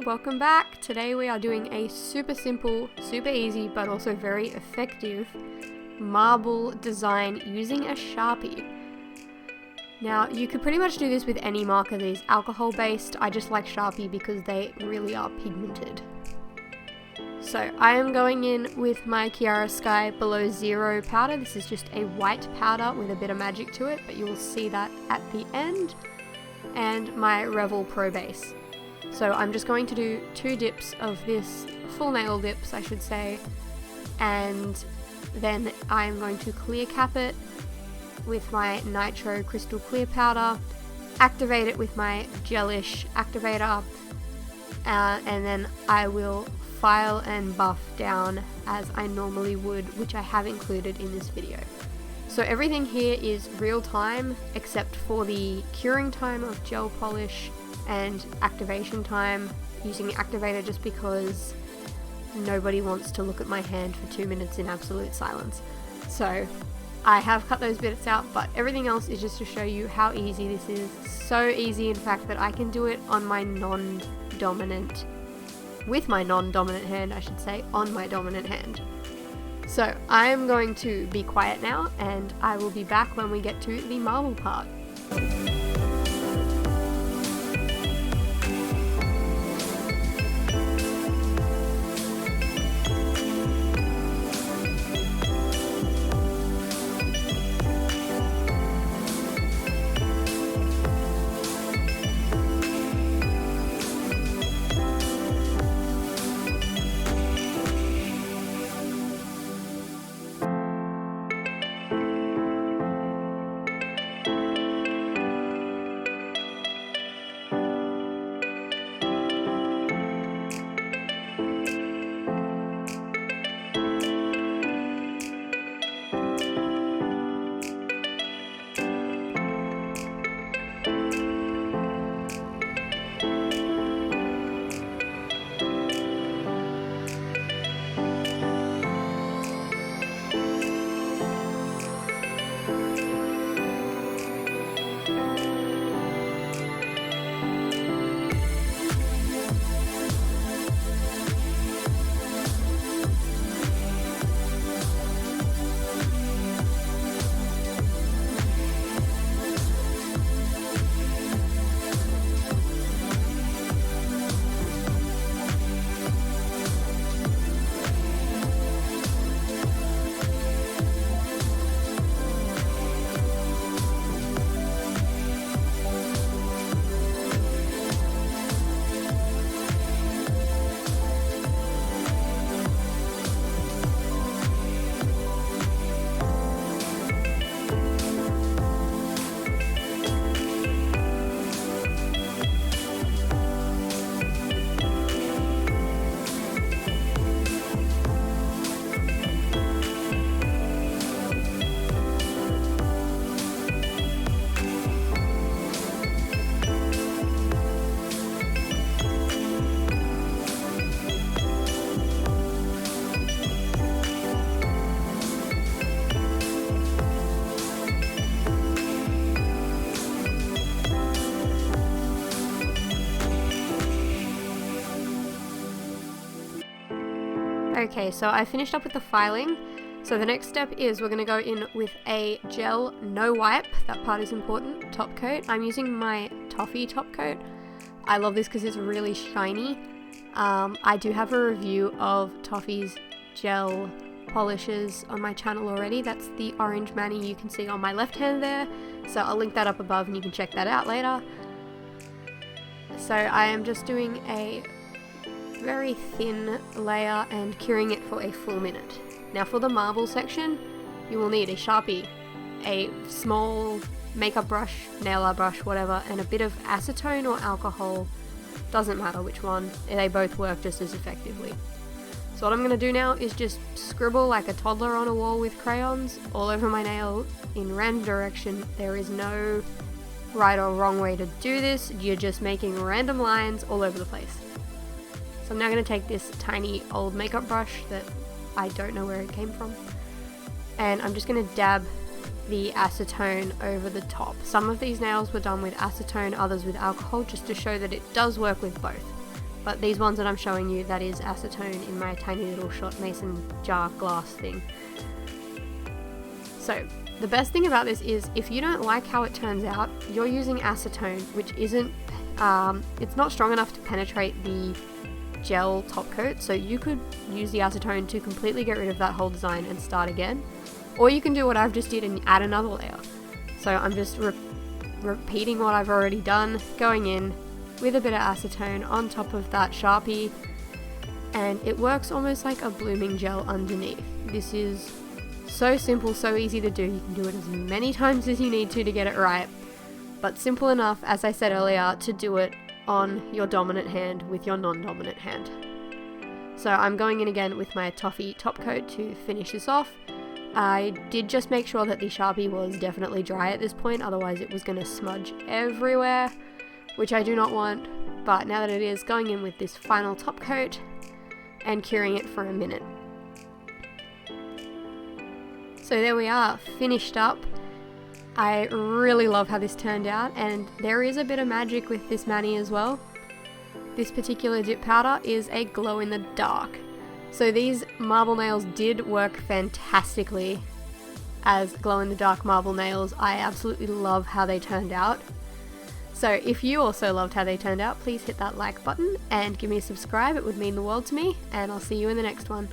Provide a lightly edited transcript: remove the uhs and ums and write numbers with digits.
welcome back. Today we are doing a super simple, super easy, but also very effective marble design using a Sharpie. Now, you could pretty much do this with any marker that is alcohol based. I just like Sharpie because they really are pigmented. So I am going in with my Kiara Sky Below Zero powder. This is just a white powder with a bit of magic to it, but you will see that at the end. And my Revel Pro Base. So I'm just going to do 2 dips of this, full nail dips I should say, and then I'm going to clear cap it with my Nitro Crystal Clear powder, activate it with my Gelish Activator, and then I will file and buff down as I normally would, which I have included in this video. So everything here is real time except for the curing time of gel polish and activation time, using the activator just because nobody wants to look at my hand for 2 minutes in absolute silence. So I have cut those bits out, but everything else is just to show you how easy this is. So easy in fact that I can do it on my non-dominant, with my non-dominant hand I should say, on my dominant hand. So I am going to be quiet now and I will be back when we get to the marble part. Okay, so I finished up with the filing. So the next step is we're going to go in with a gel no wipe, that part is important, top coat. I'm using my Toffee top coat. I love this because it's really shiny. I do have a review of Toffee's gel polishes on my channel already. That's the orange mani you can see on my left hand there. So I'll link that up above and you can check that out later. So I am just doing a very thin layer and curing it for a full minute. Now for the marble section, you will need a Sharpie, a small makeup brush, nail art brush, whatever, and a bit of acetone or alcohol, doesn't matter which one, they both work just as effectively. So what I'm going to do now is just scribble like a toddler on a wall with crayons all over my nail in random direction. There is no right or wrong way to do this, you're just making random lines all over the place. So I'm now going to take this tiny old makeup brush that I don't know where it came from, and I'm just going to dab the acetone over the top. Some of these nails were done with acetone, others with alcohol, just to show that it does work with both. but these ones that I'm showing you, that is acetone in my tiny little shot mason jar glass thing. So the best thing about this is if you don't like how it turns out, you're using acetone, which isn't, it's not strong enough to penetrate the gel top coat, so you could use the acetone to completely get rid of that whole design and start again, or you can do what I've just did and add another layer. So I'm just repeating what I've already done, going in with a bit of acetone on top of that Sharpie, and it works almost like a blooming gel underneath. This is so simple, so easy to do. You can do it as many times as you need to get it right, but simple enough, as I said earlier, to do it on your dominant hand with your non-dominant hand. So I'm going in again with my toffee top coat to finish this off. I did just make sure that the Sharpie was definitely dry at this point, otherwise it was going to smudge everywhere, which I do not want. But now that it is, going in with this final top coat and curing it for a minute. So there we are, finished up. I really love how this turned out, and there is a bit of magic with this mani as well. This particular dip powder is a glow in the dark. So these marble nails did work fantastically as glow in the dark marble nails. I absolutely love how they turned out. So if you also loved how they turned out, please hit that like button and give me a subscribe. It would mean the world to me, and I'll see you in the next one.